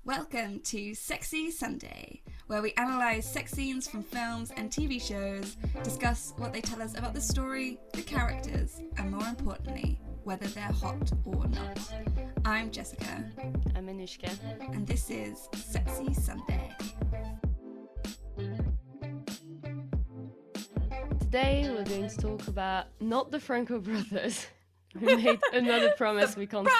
Welcome to Sexy Sunday, where we analyse sex scenes from films and TV shows, discuss what they tell us about the story, the characters, and more importantly, whether they're hot or not. I'm Jessica. I'm Anushka. And this is Sexy Sunday. Today we're going to talk about not the Franco brothers. We made another promise we can't keep.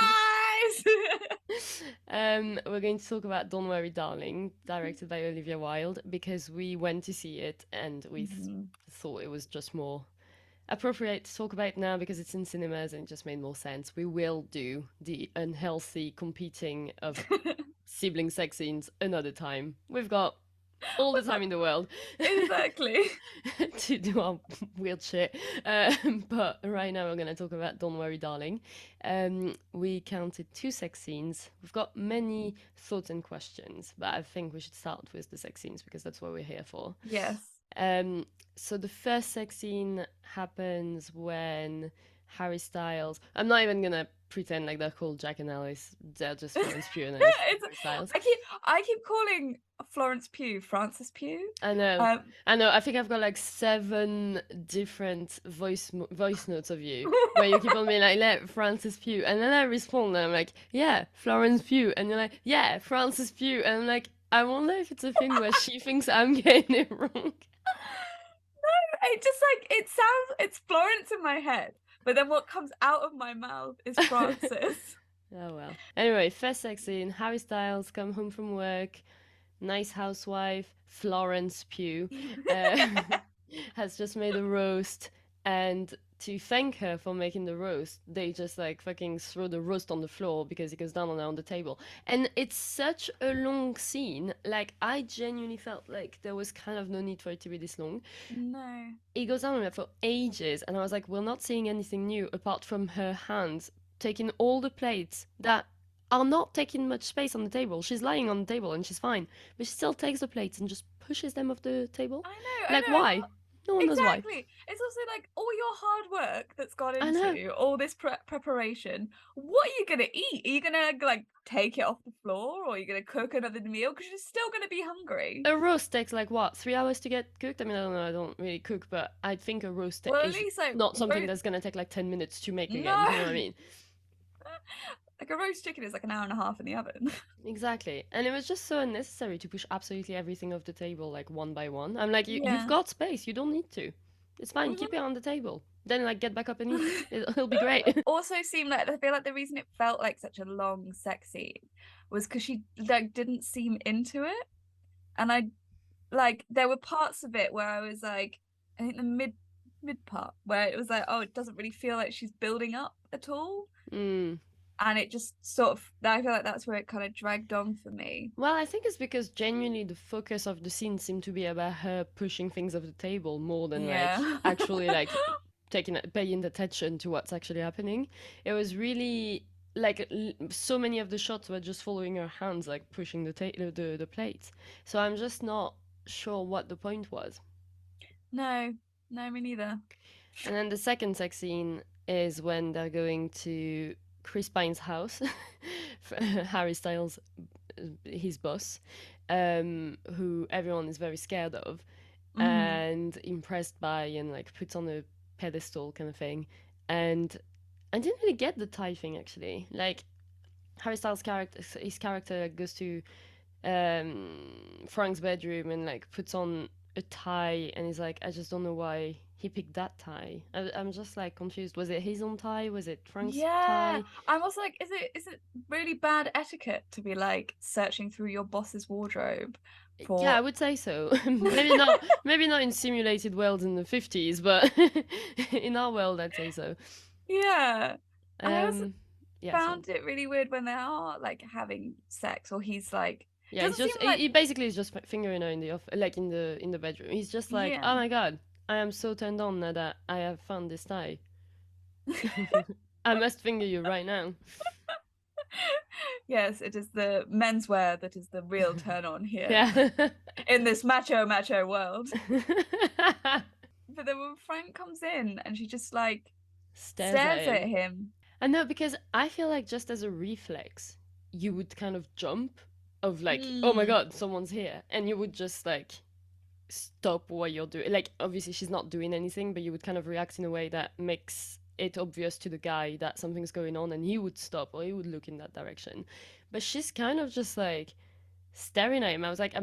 We're going to talk about Don't Worry Darling, directed by Olivia Wilde, because we went to see it and we thought it was just more appropriate to talk about it now because it's in cinemas and it just made more sense. We will do the unhealthy competing of sibling sex scenes another time. We've got all the time in the world. Exactly. To do our weird shit. But right now we're going to talk about Don't Worry Darling. We counted 2 sex scenes. We've got many thoughts and questions, but I think we should start with the sex scenes because that's what we're here for. Yes. So the first sex scene happens when Harry Styles... I'm not even going to pretend like they're called Jack and Alice. They're just Florence Pugh and Harry Styles. I keep calling Florence Pugh Frances Pugh. I know. I think I've got like 7 different voice notes of you where you keep on being like, Frances Pugh, and then I respond and I'm like, yeah, Florence Pugh, and you're like, yeah, Frances Pugh, and I'm like, I wonder if it's a thing where she thinks I'm getting it wrong. No, it just it's Florence in my head. But then what comes out of my mouth is Frances. Oh, well. Anyway, first sex scene, Harry Styles come home from work, nice housewife, Florence Pugh, has just made a roast, and to thank her for making the roast, they just like fucking throw the roast on the floor because it goes down on the table. And it's such a long scene. Like, I genuinely felt like there was kind of no need for it to be this long. No. It goes on for ages, and I was like, we're not seeing anything new apart from her hands taking all the plates that are not taking much space on the table. She's lying on the table and she's fine, but she still takes the plates and just pushes them off the table. I know. Like, why? No one knows why. Exactly. It's also like all your hard work that's gone into all this preparation. What are you going to eat? Are you going to like take it off the floor, or are you going to cook another meal? Because you're still going to be hungry. A roast takes like what, 3 hours to get cooked? I mean, I don't know, I don't really cook, but I think a roast is not something that's going to take like 10 minutes to make again. No. You know what I mean? Like a roast chicken is like an hour and a half in the oven. Exactly. And it was just so unnecessary to push absolutely everything off the table, like one by one. I'm like, you've got space. You don't need to. It's fine. Keep it on the table. Then like get back up and eat. It'll be great. Also seemed like, I feel like the reason it felt like such a long sex scene was because she like didn't seem into it. And I like, there were parts of it where I was like, I think the mid part where it was like, oh, it doesn't really feel like she's building up at all. And it just sort of, I feel like that's where it kind of dragged on for me. Well, I think it's because genuinely the focus of the scene seemed to be about her pushing things off the table more than like actually like paying attention to what's actually happening. It was really like so many of the shots were just following her hands, like pushing the plates. So I'm just not sure what the point was. No, me neither. And then the second sex scene is when they're going to Chris Pine's house, Harry Styles, his boss, who everyone is very scared of and impressed by and like puts on a pedestal kind of thing. And I didn't really get the tie thing actually. Like Harry Styles' his character goes to Frank's bedroom and like puts on a tie and he's like, I just don't know why he picked that tie. I'm just like confused. Was it his own tie? Was it Frank's tie? I'm also like, is it really bad etiquette to be like searching through your boss's wardrobe? Yeah, I would say so. maybe not in simulated worlds in the 50s, but in our world, I'd say so. Yeah. I also found it really weird when they are like having sex, or he's like. Yeah, he basically is just fingering her in the bedroom. He's just like, oh my god, I am so turned on now that I have found this tie. I must finger you right now. Yes, it is the menswear that is the real turn on here. Yeah. In this macho world. But then when Frank comes in and she just like stares at him. I know, because I feel like just as a reflex, you would kind of jump of like, oh my Mm. god, someone's here, and you would just like stop what you're doing. Like, obviously, she's not doing anything, but you would kind of react in a way that makes it obvious to the guy that something's going on, and he would stop or he would look in that direction. But she's kind of just like staring at him. I was like,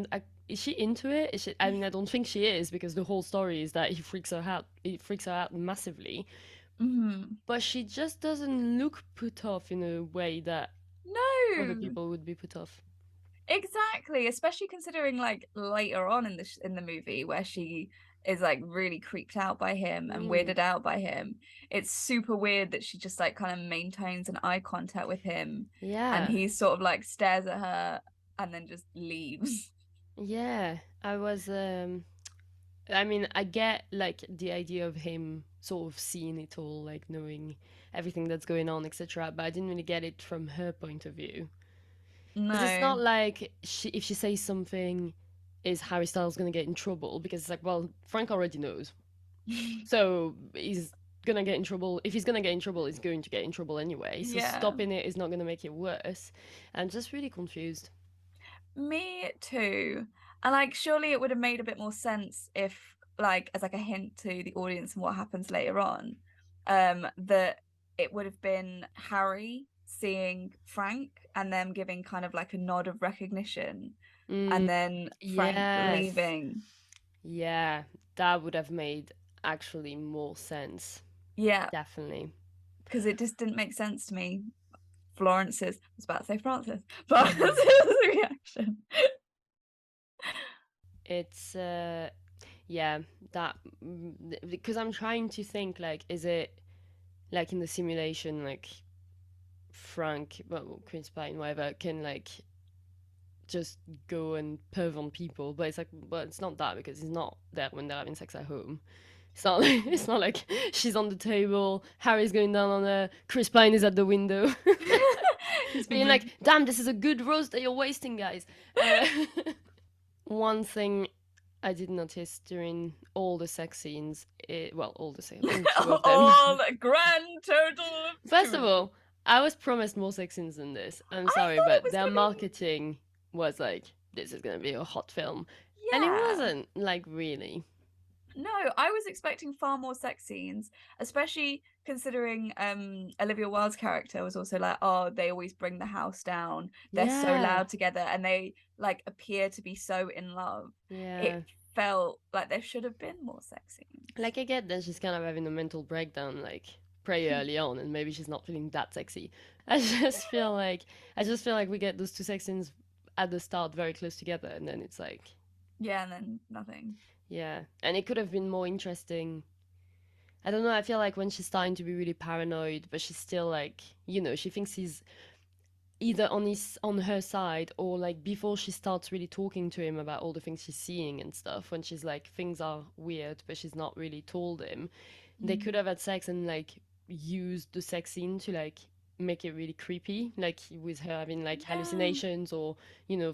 is she into it? Is she, I mean, I don't think she is because the whole story is that he freaks her out. He freaks her out massively. Mm. But she just doesn't look put off in a way that other No. people would be put off. Exactly, especially considering like later on in the movie where she is like really creeped out by him and Mm, weirded out by him. It's super weird that she just like kind of maintains an eye contact with him and yeah. he sort of like stares at her and then just leaves. Yeah. I was I mean, I get like the idea of him sort of seeing it all, like knowing everything that's going on, etc. But I didn't really get it from her point of view because it's No. not like if she says something, is Harry Styles gonna get in trouble? Because it's like, well, Frank already knows, so he's gonna get in trouble. If he's gonna get in trouble, he's going to get in trouble anyway. So Yeah. stopping it is not gonna make it worse. I'm just really confused. Me too. And like surely it would have made a bit more sense if like as like a hint to the audience and what happens later on, that it would have been Harry seeing Frank and them giving kind of like a nod of recognition and Mm, then Frank yes. leaving. Yeah, that would have made actually more sense. Yeah, Definitely. because it just didn't make sense to me. Florence's I was about to say Francis. Florence's reaction. It's yeah, that because I'm trying to think like is it like in the simulation like Frank, well, Chris Pine, whatever, can like just go and perv on people, but it's like, but it's not that because he's not there when they're having sex at home. It's not like, it's not like she's on the table, Harry's going down on her, Chris Pine is at the window, He's been being like, really "Damn, this is a good roast that you're wasting, guys." Uh, one thing I did notice during all the sex scenes, well, all the sex, all two of them. all grand total of First of two. all, I was promised more sex scenes than this. I'm I sorry, thought it but was their gonna be marketing was like, this is gonna be a hot film. And it yeah. wasn't, like, really. No, I was expecting far more sex scenes, especially considering Olivia Wilde's character was also like, oh, they always bring the house down. They're so Yeah, loud together and they like appear to be so in love. It yeah. felt like there should have been more sex scenes. Like, I get that she's kind of having a mental breakdown, like, pretty early on, and maybe she's not feeling that sexy. I just feel like, I just feel like we get those two sex scenes at the start very close together, and then it's like, Yeah, and then nothing. yeah. And it could have been more interesting. I don't know. I feel like when she's starting to be really paranoid, but she's still like, she thinks he's either on her side or like before she starts really talking to him about all the things she's seeing and stuff. When she's like things are weird, but she's not really told him. They could Mm. have had sex and like used the sex scene to like make it really creepy, like with her having like Yeah. hallucinations or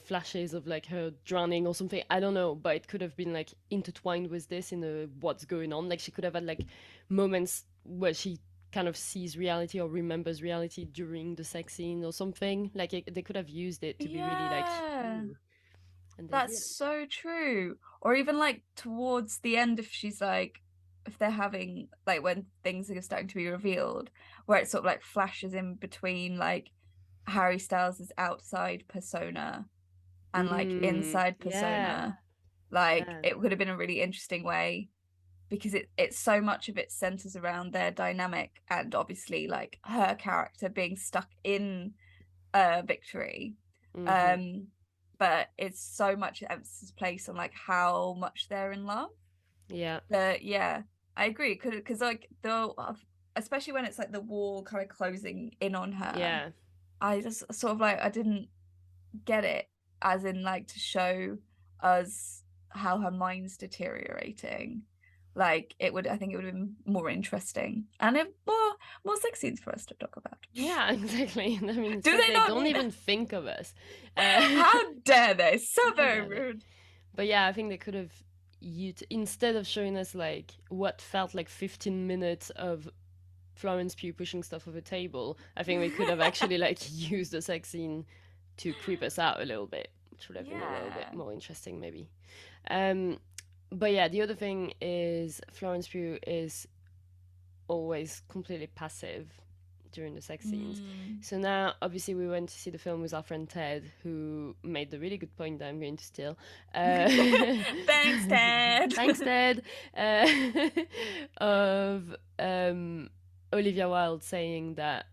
flashes of like her drowning or something. I don't know, but it could have been like intertwined with this in a what's going on. Like she could have had like moments where she kind of sees reality or remembers reality during the sex scene or something. Like they could have used it to be really like, Yeah. ooh, and they That's didn't. so true. Or even like towards the end, if she's like, if they're having like when things are starting to be revealed, where it sort of like flashes in between like Harry Styles' outside persona and like Mm, inside yeah, persona, like yeah. it would have been a really interesting way because it's so much of it centers around their dynamic and obviously like her character being stuck in Victory. Mm-hmm. Um, but it's so much emphasis placed on like how much they're in love. Yeah, But yeah, I agree. Because like the especially when it's like the wall kind of closing in on her, yeah. I just sort of like I didn't get it as in like to show us how her mind's deteriorating. Like it would, I think it would have been more interesting and more sex scenes for us to talk about. Yeah, exactly. I mean, it's Do like they they not? don't even think of us. Uh, How dare they? So how very dare they? rude. But yeah, I think they could have instead of showing us like what felt like 15 minutes of Florence Pugh pushing stuff off a table, I think we could have actually like used the sex scene to creep us out a little bit. which would have been a little bit Yeah. more interesting, maybe. Um, but yeah, the other thing is Florence Pugh is always completely passive during the sex scenes. Mm. So now, obviously, we went to see the film with our friend Ted, who made the really good point that I'm going to steal. Thanks, Ted. Thanks, Ted. Uh, of Olivia Wilde saying that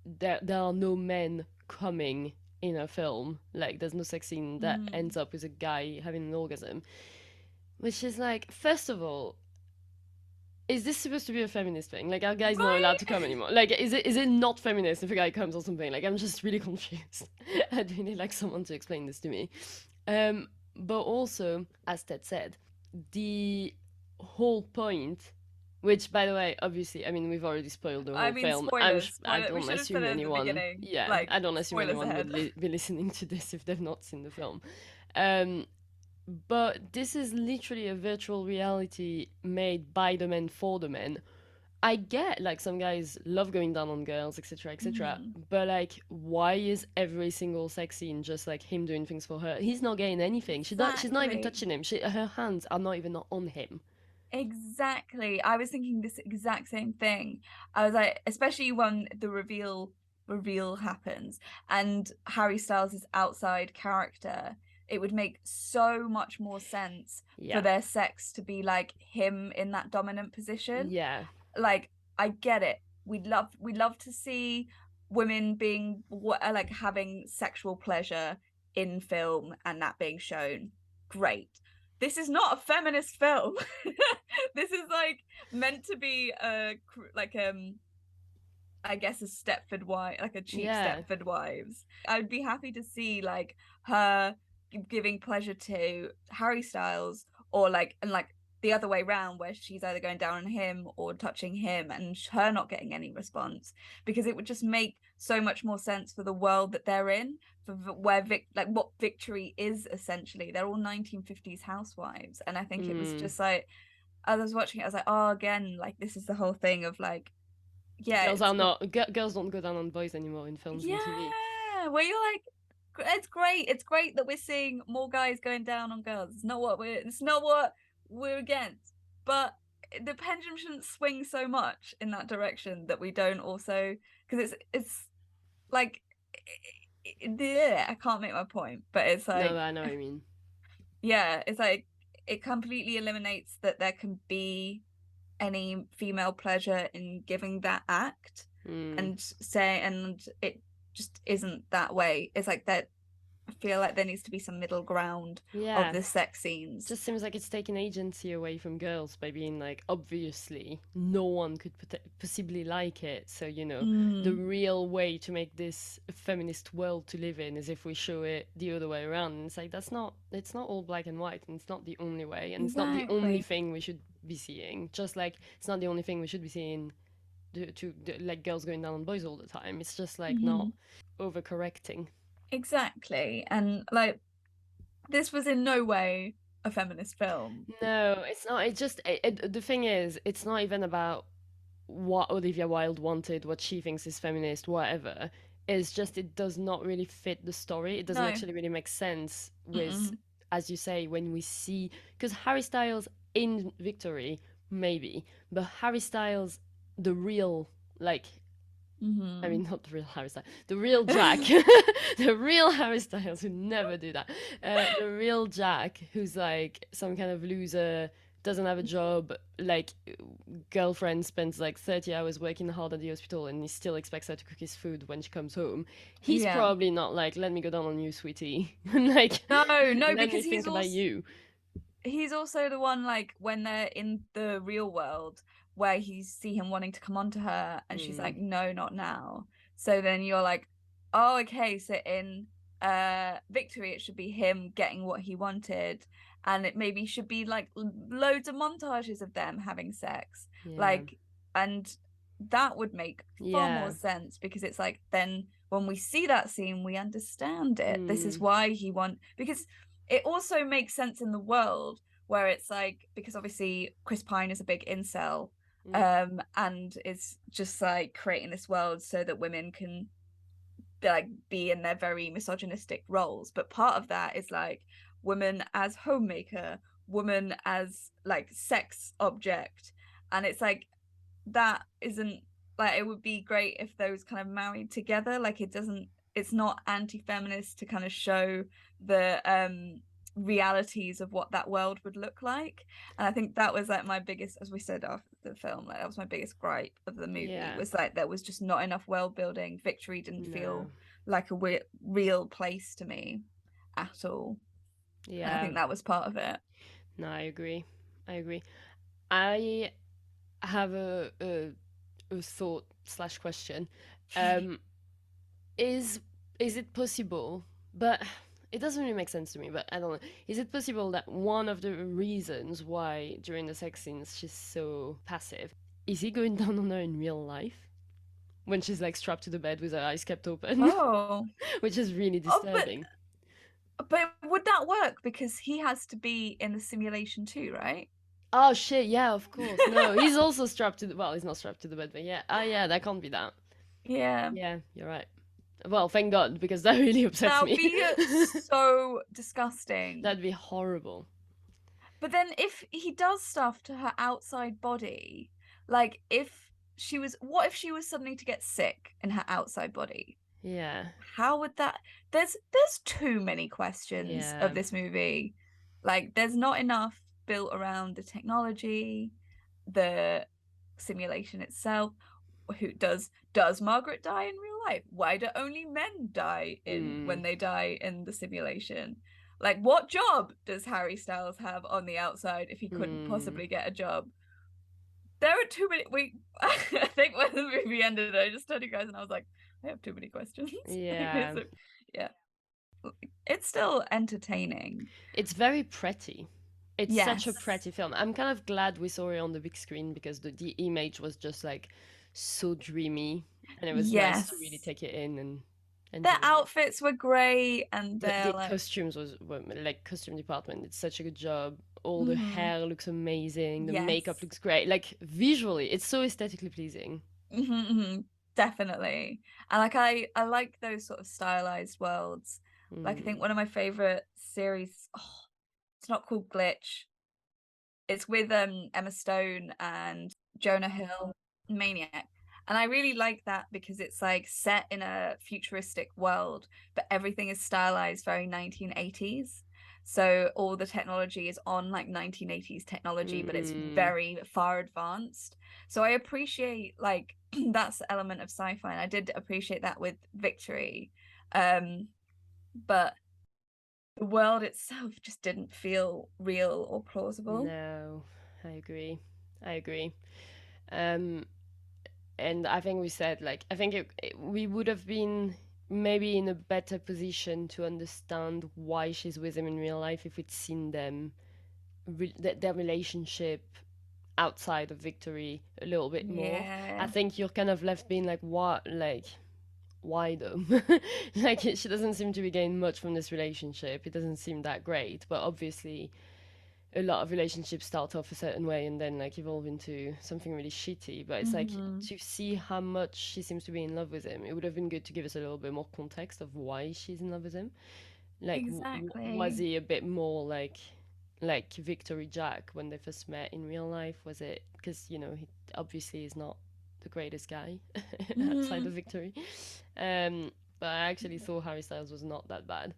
there are no men coming in a film. Like, there's no sex scene that Mm. ends up with a guy having an orgasm. Which is like, first of all, is this supposed to be a feminist thing? Like, are guys not allowed to Right? come anymore? Like, is it not feminist if a guy comes or something? Like, I'm just really confused. I'd really like someone to explain this to me. But also, as Ted said, the whole point, which by the way, obviously, I mean, we've already spoiled the I whole mean, film. spoilers. I Spoiler. We don't should have said assume it at the anyone, beginning. yeah, Like, I don't assume spoilers anyone ahead. would be listening to this if they've not seen the film. Um, but this is literally a virtual reality made by the men for the men. I get like some guys love going down on girls, etc., etc. Mm. But like, why is every single sex scene just like him doing things for her? He's not getting anything. She's not even Exactly. touching him. Her hands are not even on him. Exactly. I was thinking this exact same thing. I was like, especially when the reveal happens and Harry Styles' outside character, it would make so much more sense for Yeah, their sex to be like him in that dominant position. yeah, Like, I get it. We'd love to see women being like having sexual pleasure in film and that being shown. Great. This is not a feminist film. This is like meant to be like I guess a Stepford wife, like a cheap yeah, Stepford Wives. I would be happy to see like her giving pleasure to Harry Styles, or like the other way around, where she's either going down on him or touching him, and her not getting any response, because it would just make so much more sense for the world that they're in, for where like what Victory is essentially. They're all 1950s housewives, and I think it was mm. just like as I was watching it, I was like, oh, again, like this is the whole thing of like, yeah, Girls it's are not girls don't go down on boys anymore in films and TV. yeah, where you're like, it's great. It's great that we're seeing more guys going down on girls. It's not what we're against. But the pendulum shouldn't swing so much in that direction that we don't also, because it's like yeah, I can't make my point, but it's No, like I know what I mean. yeah, it's like it completely eliminates that there can be any female pleasure in giving that act, Mm. and say, and it just isn't that way. It's like that. I feel like there needs to be some middle ground of Yeah, the sex scenes. just seems like it's taking agency away from girls by being like, obviously no one could possibly like it, so the Mm, real way to make this a feminist world to live in is if we show it the other way around. And it's like, it's not all black and white, and it's not the only way, and it's not the only exactly. thing we should be seeing, just like it's not the only thing we should be seeing like girls going down on boys all the time. It's just like Hmm. not overcorrecting. Exactly. And like this was in no way a feminist film. No, it's not. It just the thing is, it's not even about what Olivia Wilde wanted, what she thinks is feminist, whatever. It's just it does not really fit the story. It doesn't No. actually really make sense with, Mm-mm. as you say, when we see, because Harry Styles in Victory, maybe, but Harry Styles, the real, like, I Mm-hmm. mean, not the real Harry Styles, the real Jack, the real Harry Styles who never do that. The real Jack who's like some kind of loser, doesn't have a job, like girlfriend spends like 30 hours working hard at the hospital and he still expects her to cook his food when she comes home. He's Yeah. probably not like, let me go down on you, sweetie. Like, No, no, let me because think about you. he's also the one like when they're in the real world where you see him wanting to come on to her and she's Mm, like, no, not now. So then you're like, oh, okay, so in Victory it should be him getting what he wanted, and it maybe should be like loads of montages of them having sex, yeah. like, and that would make far more Yeah. sense, because it's like then when we see that scene we understand it. This is Mm, why he want, because it also makes sense in the world where it's like, because obviously Chris Pine is a big incel, mm, and is just like creating this world so that women can like be in their very misogynistic roles, but part of that is like woman as homemaker, woman as like sex object, and it's like that isn't like it would be great if those kind of married together. Like it doesn't, it's not anti-feminist to kind of show the realities of what that world would look like. And I think that was like my biggest, as we said after the film, like that was my biggest gripe of the movie, Yeah. was like there was just not enough world building. Victory didn't No. feel like a real place to me at all. And I Yeah. think that was part of it. No, I agree. I agree. I have a thought slash question. Um, is is it possible? But it doesn't really make sense to me. But I don't know. Is it possible that one of the reasons why during the sex scenes she's so passive is he going down on her in real life when she's like strapped to the bed with her eyes kept open, Oh, which is really oh, disturbing. but would that work? Because he has to be in the simulation too, right? Oh shit! Yeah, of course. No, he's also strapped to the. Well, he's not strapped to the bed, but yeah. Oh yeah, that can't be that. Yeah. Yeah, you're right. Well, thank God, because that really upsets That would me. be so disgusting. That'd be horrible. But then if he does stuff to her outside body, like if she was, what if she was suddenly to get sick in her outside body? Yeah, How would that, there's too many questions of yeah. this movie. Like there's not enough built around the technology, the simulation itself. Who does Margaret die in real life? Why do only men die in Mm, when they die in the simulation? Like what job does Harry Styles have on the outside if he couldn't mm, possibly get a job? There are too many. We I think when the movie ended, I just turned to you guys and I was like, I have too many questions. yeah. So, yeah, it's still entertaining. It's very pretty. It's such a Yes. pretty film. I'm kind of glad we saw it on the big screen because the image was just like so dreamy, and it was nice to really Yes. take it in and Their enjoy it. outfits were great and The they're like, costumes were like costume department did such a good job. All the mm-hmm, hair looks amazing. The makeup yes. looks great. Like visually, it's so aesthetically pleasing. Mm-hmm, mm-hmm, definitely. And like I like those sort of stylized worlds. Like I think Mm. one of my favorite series, oh, it's not called Glitch. It's with Emma Stone and Jonah Hill, Maniac. And I really like that because it's like set in a futuristic world, but everything is stylized very 1980s. So all the technology is on like 1980s technology, but it's Mm. very far advanced. So I appreciate like that's the element of sci-fi. And I did appreciate that with Victory. But the world itself just didn't feel real or plausible. No, I agree. I agree. Um, and I think we said like I think we would have been maybe in a better position to understand why she's with him in real life if we'd seen them their relationship outside of Victory a little bit more. I Yeah. think you're kind of left being like, what, like, why though? Like, she doesn't seem to be getting much from this relationship. It doesn't seem that great, but obviously, a lot of relationships start off a certain way and then like evolve into something really shitty. But it's like Hmm. to see how much she seems to be in love with him. It would have been good to give us a little bit more context of why she's in love with him. Like, was Exactly. he a bit more like Victory Jack when they first met in real life? Was it because he obviously is not the greatest guy outside of Hmm. Victory, um, but I actually thought Harry Styles was not that bad.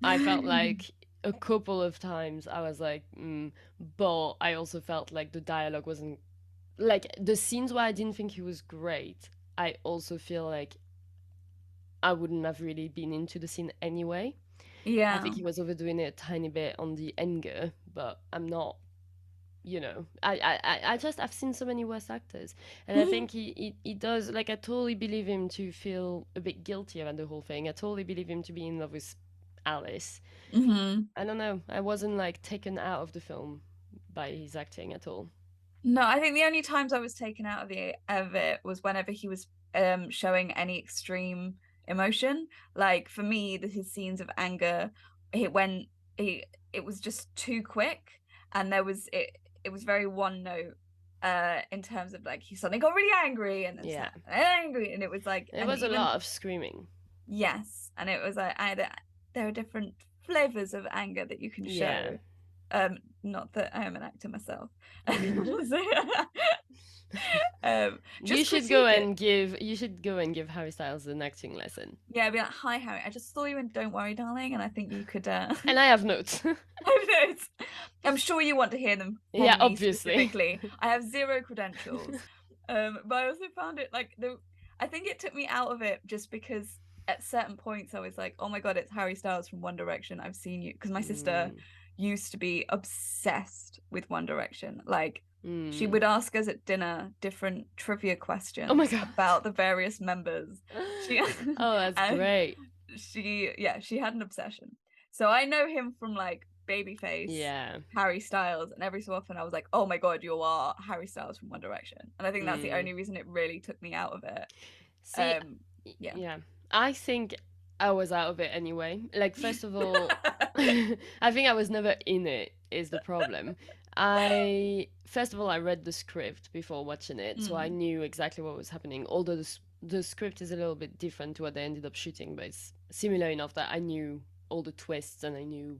I felt like a couple of times I was like, but I also felt like the dialogue wasn't like the scenes where I didn't think he was great. I also feel like I wouldn't have really been into the scene anyway. I Yeah. think he was overdoing it a tiny bit on the anger, but I'm not. I just I've seen so many worse actors, and I think he does like I totally believe him to feel a bit guilty about the whole thing. I totally believe him to be in love with Alice. Hmm. I don't know. I wasn't like taken out of the film by his acting at all. No, I think the only times I was taken out of the of it was whenever he was showing any extreme emotion. Like for me, his scenes of anger, when he it was just too quick, and it was very one note. in terms of like he suddenly got really angry and then Yeah. snapped angry, and it was like, It and was a even lot of screaming. yes, and it was like there are different flavors of anger that you can Yeah. show. Not that I am an actor myself. You Just should go critique it. and give Harry Styles an acting lesson. Yeah, be like, hi Harry, I just saw you in Don't Worry, Darling, and I think you could And I have notes. I'm sure you want to hear them Yeah, from me obviously. specifically. I have zero credentials. But I also found it like the I think it took me out of it just because at certain points I was like, oh my God, it's Harry Styles from One Direction. I've seen you because my sister Mm, used to be obsessed with One Direction. Like she mm. would ask us at dinner different trivia Oh my questions god. about the various members. She Oh, that's and great. she had an obsession. So I know him from like Babyface, Yeah. Harry Styles, and every so often I was like, "Oh my God, you are Harry Styles from One Direction," and I think that's the Mm. only reason it really took me out of it. See, Um, yeah. yeah. I think I was out of it anyway. Like, first of all, I think I was never in it, is the problem. First of all, I read the script before watching it, so I Mm, knew exactly what was happening. Although the script is a little bit different to what they ended up shooting, but it's similar enough that I knew all the twists and I knew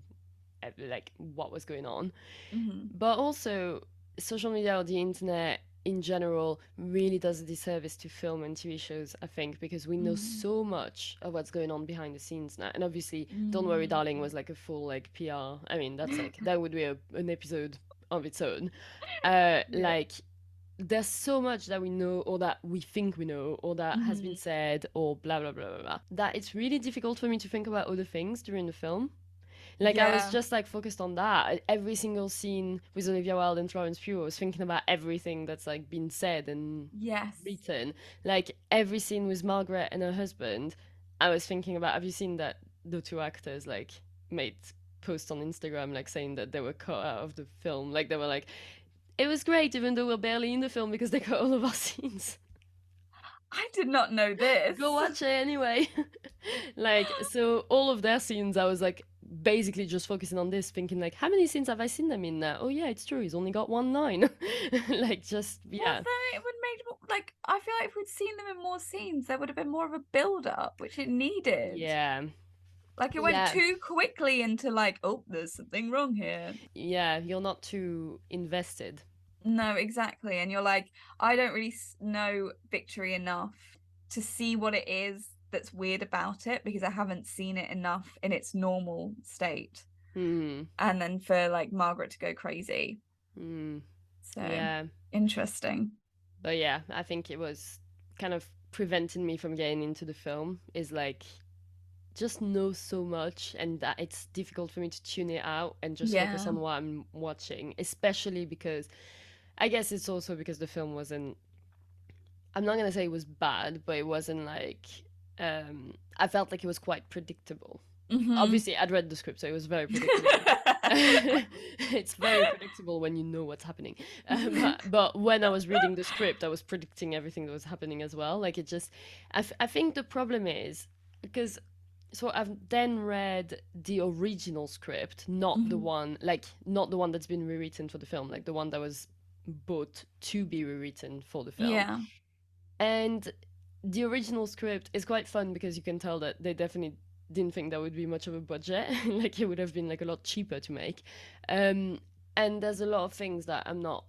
like what was going on. mhm, But also, social media or the internet in general really does a disservice to film and TV shows, I think, because we know mm, so much of what's going on behind the scenes now. And obviously, Don't Worry, mm. Darling was like a full like PR. I mean, that's like that would be an episode of its own. Yeah. Like there's so much that we know or that we think we know or that has been Mhm. said or blah blah blah blah blah that it's really difficult for me to think about other things during the film. Like I was Yeah. just like focused on that. Every single scene with Olivia Wilde and Florence Pugh, I was thinking about everything that's like been said and Yes. written. Like every scene with Margaret and her husband, I was thinking about. Have you seen that the two actors like made posts on Instagram like saying that they were cut out of the film? Like they were like, it was great even though we're barely in the film because they cut all of our scenes. I did not know Go this. watch it anyway. Like, so all of their scenes, I was like basically just focusing on this, thinking like, how many scenes have I seen them in now? Oh yeah, it's true. He's only got one line. Like, just Well, yeah, then it would make like I feel like if we'd seen them in more scenes, there would have been more of a build up, which it needed. yeah, Like it went yeah, too quickly into like, oh, there's something wrong here. yeah. You're not too invested. No, exactly. And you're like, I don't really know Victory enough to see what it is that's weird about it because I haven't seen it enough in its normal state. Hmm. And then for like Margaret to go crazy. Hmm. So Yeah, interesting. but yeah, I think it was kind of preventing me from getting into the film. Is like just know so much and that it's difficult for me to tune it out and just focus Yeah. on what I'm watching, especially because I guess it's also because the film wasn't, I'm not gonna say it was bad, but it wasn't like I felt like it was quite predictable. Hmm. Obviously I'd read the script, so it was very predictable. It's very predictable when you know what's happening. But when I was reading the script, I was predicting everything that was happening as well. Like it just, I think the problem is because so I've then read the original script, not the Hmm. one like not the one that's been rewritten for the film, like the one that was bought to be rewritten for the film. Yeah. And the original script is quite fun because you can tell that they definitely didn't think that would be much of a budget. Like it would have been like a lot cheaper to make. Um, and there's a lot of things that I'm not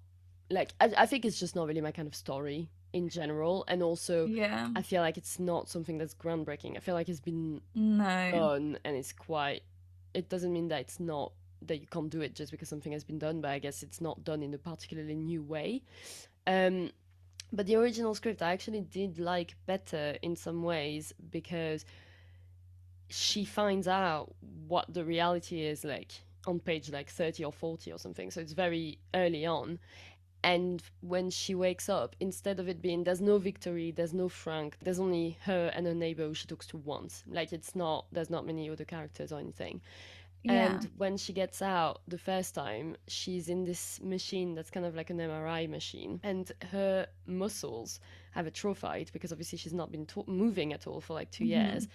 like. I think it's just not really my kind of story in general. And also, Yeah. I feel like it's not something that's groundbreaking. I feel like it's been No. done and it's quite. It doesn't mean that it's not that you can't do it just because something has been done, but I guess it's not done in a particularly new way. Um, but the original script I actually did like better in some ways because she finds out what the reality is like on page like 30 or 40 or something. So it's very early on. And when she wakes up, instead of it being there's no Victory, there's no Frank, there's only her and her neighbor who she talks to once. Like it's not, there's not many other characters or anything. Yeah. And when she gets out the first time, she's in this machine that's kind of like an MRI machine, and her muscles have atrophied because obviously she's not been moving at all for like 2 years. Hmm.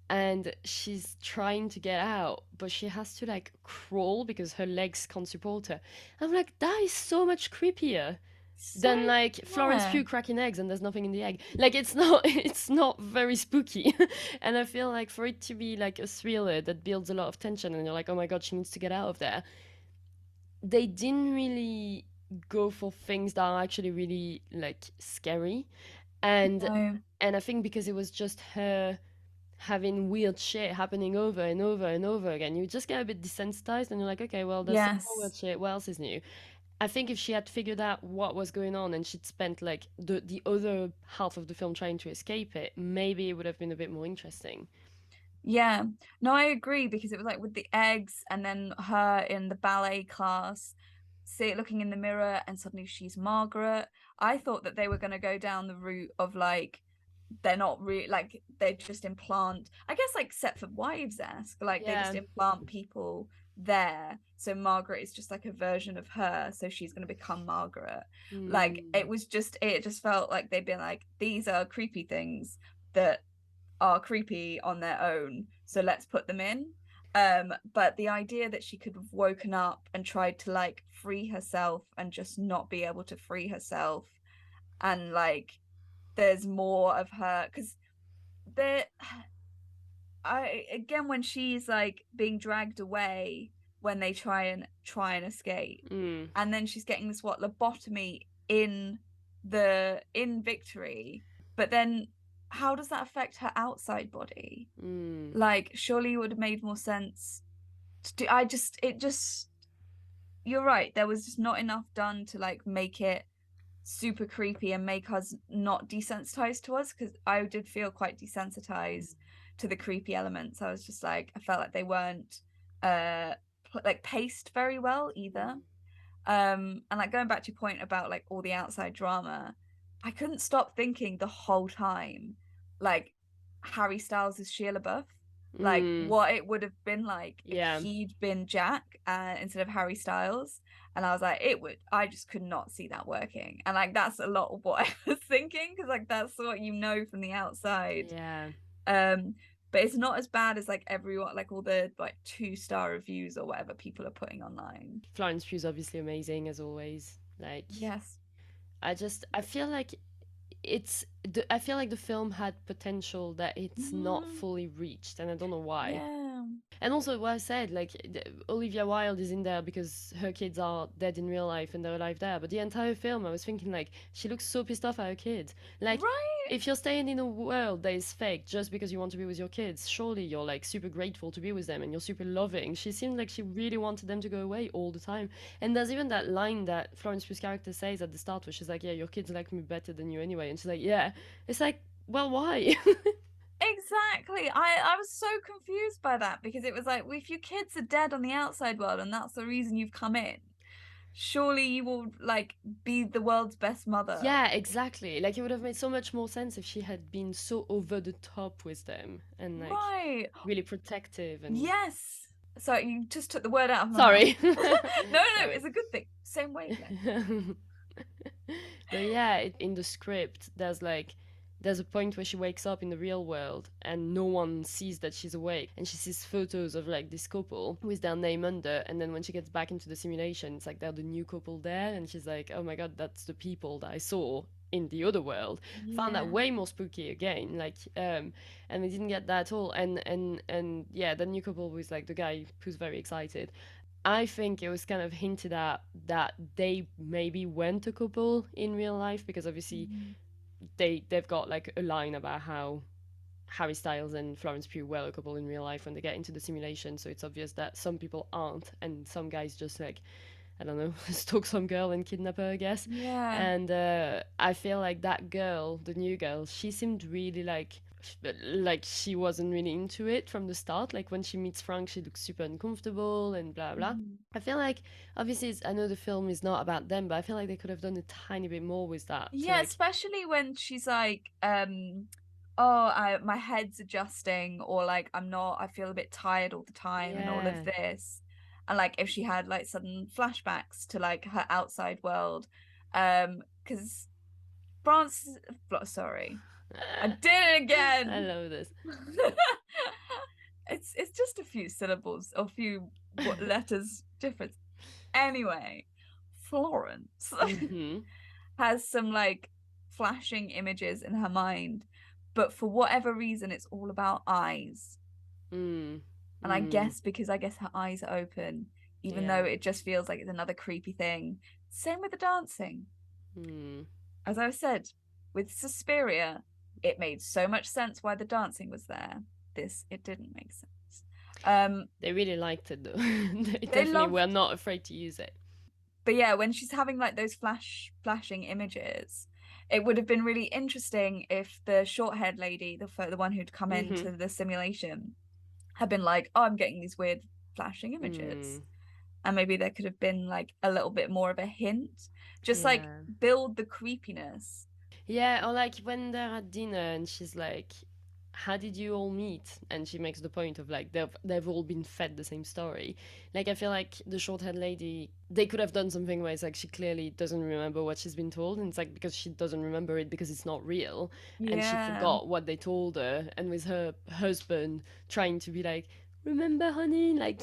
And she's trying to get out, but she has to like crawl because her legs can't support her. I'm like, that is so much creepier. So than like Florence yeah. Pugh cracking eggs and there's nothing in the egg. Like it's not it's not very spooky. And I feel like for it to be like a thriller that builds a lot of tension and you're like, oh my god, she needs to get out of there. They didn't really go for things that are actually really like scary. And No. and I think because it was just her having weird shit happening over and over and over again, you just get a bit desensitized and you're like, okay, well, there's some more weird Yes. shit. What else is new? I think if she had figured out what was going on and she'd spent like the other half of the film trying to escape it, maybe it would have been a bit more interesting. Yeah. No, I agree because it was like with the eggs and then her in the ballet class, see it looking in the mirror and suddenly she's Margaret. I thought that they were going to go down the route of like they're not really like they just implant, I guess like Stepford Wives-esque, like they just Yeah. implant people there. So Margaret is just like a version of her, so she's going to become Margaret. Like Mm, it just felt like they'd been like, these are creepy things that are creepy on their own, so let's put them in. But the idea that she could have woken up and tried to like free herself and just not be able to free herself, and like there's more of her because there I again when she's like being dragged away when they try and escape, mm, and then she's getting this what lobotomy in Victory, but then how does that affect her outside body? mm, Like surely it would have made more sense to do. I just it just You're right, there was just not enough done to like make it super creepy and make us not desensitized to us, because I did feel quite desensitized to the creepy elements. I was just like, I felt like they weren't uh like paced very well either. And like going back to your point about like all the outside drama, I couldn't stop thinking the whole time, like Harry Styles is Shia LaBeouf, like mm. what it would have been like if Yeah. he'd been Jack instead of Harry Styles. And I was like, it would, I just could not see that working. And like that's a lot of what I was thinking, because like that's what you know from the outside. Yeah. Um, but it's not as bad as like everyone, like all the like 2-star reviews or whatever people are putting online. Florence Pugh's obviously amazing as always. Like, Yes. I feel like I feel like the film had potential that it's not Mhm. fully reached, and I don't know why. Yeah. And also, what I said, like Olivia Wilde is in there because her kids are dead in real life and they're alive there. But the entire film, I was thinking, like, she looks so pissed off at her kids. Like, Right. if you're staying in a world that is fake just because you want to be with your kids, surely you're like super grateful to be with them and you're super loving. She seemed like she really wanted them to go away all the time. And there's even that line that Florence Pugh's character says at the start where she's like, "Yeah, your kids like me better than you anyway." And she's like, "Yeah." It's like, well, why? Exactly. I was so confused by that, because it was like, well, if your kids are dead on the outside world and that's the reason you've come in, surely you will like be the world's best mother. Yeah, exactly. Like it would have made so much more sense if she had been so over the top with them and like Right. really protective and Yes. So you just took the word out of my mouth. sorry. No, no, Sorry. it's a good thing. Same wavelength. But yeah, in the script there's a point where she wakes up in the real world and no one sees that she's awake and she sees photos of like this couple with their name under, and then when she gets back into the simulation it's like they're the new couple there and she's like, oh my god, that's the people that I saw in the other world. Found that Yeah. way more spooky again, like and we didn't get that at all. And yeah, the new couple was like the guy who's very excited. I think it was kind of hinted at that they maybe weren't a couple in real life because obviously Mhm. they've got like a line about how Harry Styles and Florence Pugh were a couple in real life when they get into the simulation. So it's obvious that some people aren't, and some guys just like, I don't know, stalk some girl and kidnap her, I guess. Yeah. And I feel like that girl, the new girl, she seemed really like she wasn't really into it from the start. Like when she meets Frank, she looks super uncomfortable and blah blah. Mhm. I feel like obviously I know the film is not about them, but I feel like they could have done a tiny bit more with that to Yeah, like, especially when she's like, oh, my head's adjusting, or like I feel a bit tired all the time and all of yeah. this. And like if she had like sudden flashbacks to like her outside world. Because France, sorry, I did it I again. love this. It's just a few syllables or a few letters difference. Anyway, Florence. Mm-hmm. has some like flashing images in her mind, but for whatever reason, it's all about eyes. Mm. And I Mm. guess because I guess her eyes are open, even though Yeah. it just feels like it's another creepy thing. Same with the dancing. Mm. As I said, with Suspiria, it made so much sense why the dancing was there. This, it didn't make sense. Um, They really liked it though. They they definitely were loved, not afraid to use it. but yeah, when she's having like those flashing images, it would have been really interesting if the short-haired lady, the one who'd come Mm-hmm. into the simulation, had been like, "Oh, I'm getting these weird flashing images." Mm. And maybe there could have been like a little bit more of a hint, just like Yeah. build the creepiness. Yeah, or like when they're at dinner and she's like, "How did you all meet?" And she makes the point of like they've all been fed the same story. Like I feel like the short-haired lady, they could have done something where it's like she clearly doesn't remember what she's been told, and it's like because she doesn't remember it because it's not real, and she Yeah, forgot what they told her, and with her husband trying to be like, "Remember, honey, like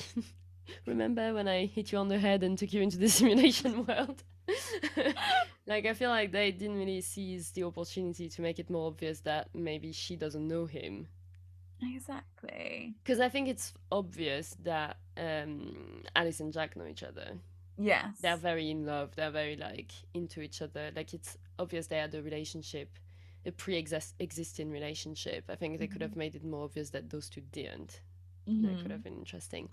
remember when I hit you on the head and took you into the simulation world?" Like, I feel like they didn't really seize the opportunity to make it more obvious that maybe she doesn't know him. exactly. Because I think it's obvious that Alice and Jack know each other. They're Yes. very in love. They're very like into each other. Like it's obvious they had a relationship, a pre-existing relationship. I think they could have Mm-hmm. made it more obvious that those two didn't. That could Mm-hmm. have been interesting.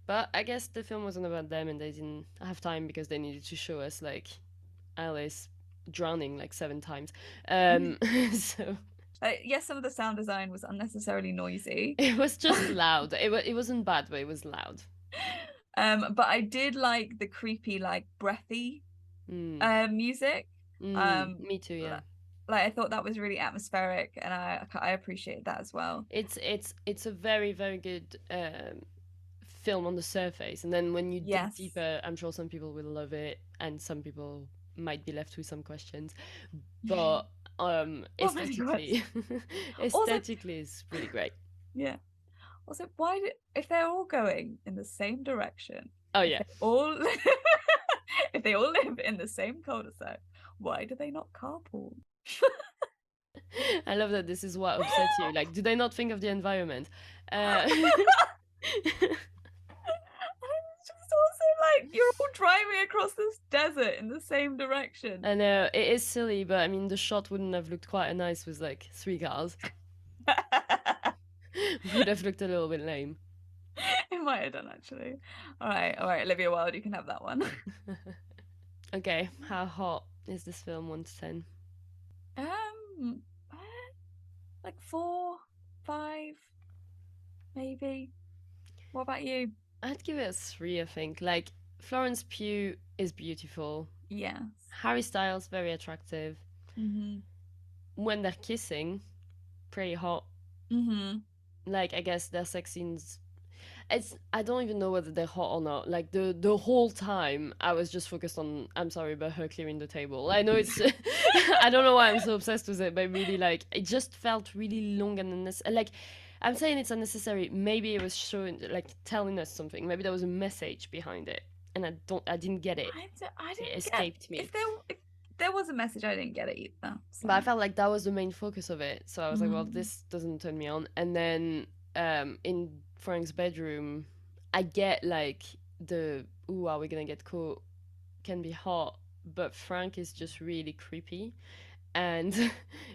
But I guess the film wasn't about them, and they didn't have time because they needed to show us like Alice drowning like 7 times. So Yes, some of the sound design was unnecessarily noisy. it was just loud. It wasn't bad, but it was loud. But I did like the creepy, like breathy Mm. music. Mm. Um, Me too. Yeah. like I thought that was really atmospheric, and I appreciate that as well. It's a very very good film on the surface, and then when you dig Yes. deeper, I'm sure some people will love it, and some people might be left with some questions. But What many aesthetically, questions? Also, aesthetically is really great. yeah. Also, why did if they're all going in the same direction, Oh if yeah. they all if they all live in the same cul-de-sac, why do they not carpool? I love that this is what upsets you. Like, do they not think of the environment? Uh, It's just also like you're all driving across this desert in the same direction. I know it is silly, but I mean, the shot wouldn't have looked quite nice with like 3 cars. Would have looked a little bit lame. It might have done actually. All right, Olivia Wilde, you can have that one. Okay, how hot is this film? 1 to 10. Um, like 4, 5, maybe. What about you? I'd give it a 3. I think. Like Florence Pugh is beautiful. Yes. Harry Styles very attractive. Mm-hmm. When they're kissing, pretty hot. Mm-hmm. Like I guess their sex scenes, it's I don't even know whether they're hot or not. Like the whole time I was just focused on I'm sorry, but her clearing the table. I know it's I don't know why I'm so obsessed with it, but really like it just felt really long and unnecessary. Like I'm saying it's unnecessary. Maybe it was showing like telling us something. Maybe there was a message behind it, and I didn't get it. I It didn't get escaped me. if there was a message, I didn't get it either. So But I felt like that was the main focus of it. So I was like, well, mm. this doesn't turn me on. And then in Frank's bedroom, I get like the ooh, are we gonna get caught? Can be hot, but Frank is just really creepy, and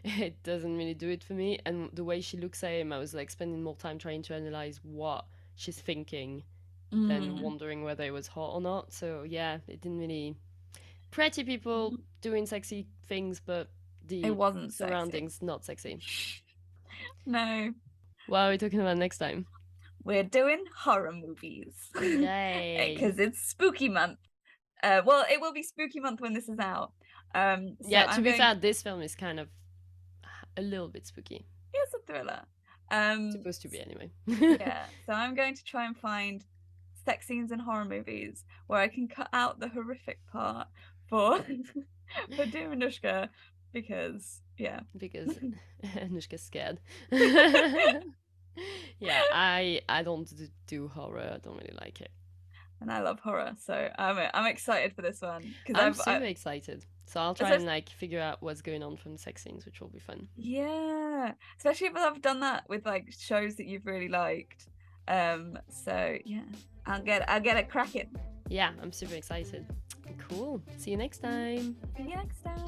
it doesn't really do it for me. And the way she looks at him, I was like spending more time trying to analyze what she's thinking than Mm. wondering whether it was hot or not. So yeah, it didn't really pretty people doing sexy things, but It the wasn't sexy. surroundings not sexy. No, What are we talking about next time? we're doing horror movies Yay! because it's spooky month. Well, it will be spooky month when this is out. So Yeah, to I'm be going. fair, this film is kind of a little bit spooky. It's a thriller. Supposed to be anyway. Yeah. So I'm going to try and find sex scenes in horror movies where I can cut out the horrific part for for dear Anushka because yeah. Because Anushka's scared. Yeah, I don't do horror. I don't really like it. and I love horror, so I'm excited for this one because I'm super excited. So I'll try and especially, like figure out what's going on from the sex scenes, which will be fun. yeah, especially if I've done that with like shows that you've really liked. So yeah, I'll get it cracking. Yeah, I'm super excited. Cool. See you next time. See you next time.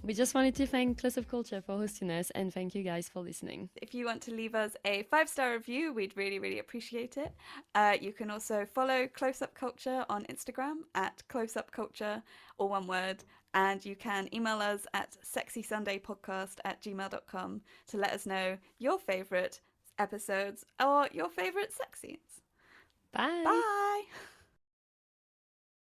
We just wanted to thank Close Up Culture for hosting us and thank you guys for listening. If you want to leave us a 5-star review, we'd really, really appreciate it. You can also follow Close Up Culture on Instagram at Close Up Culture, all one word. And you can email us at sexysundaypodcast@gmail.com to let us know your favourite episodes or your favourite sex scenes. Bye. Bye!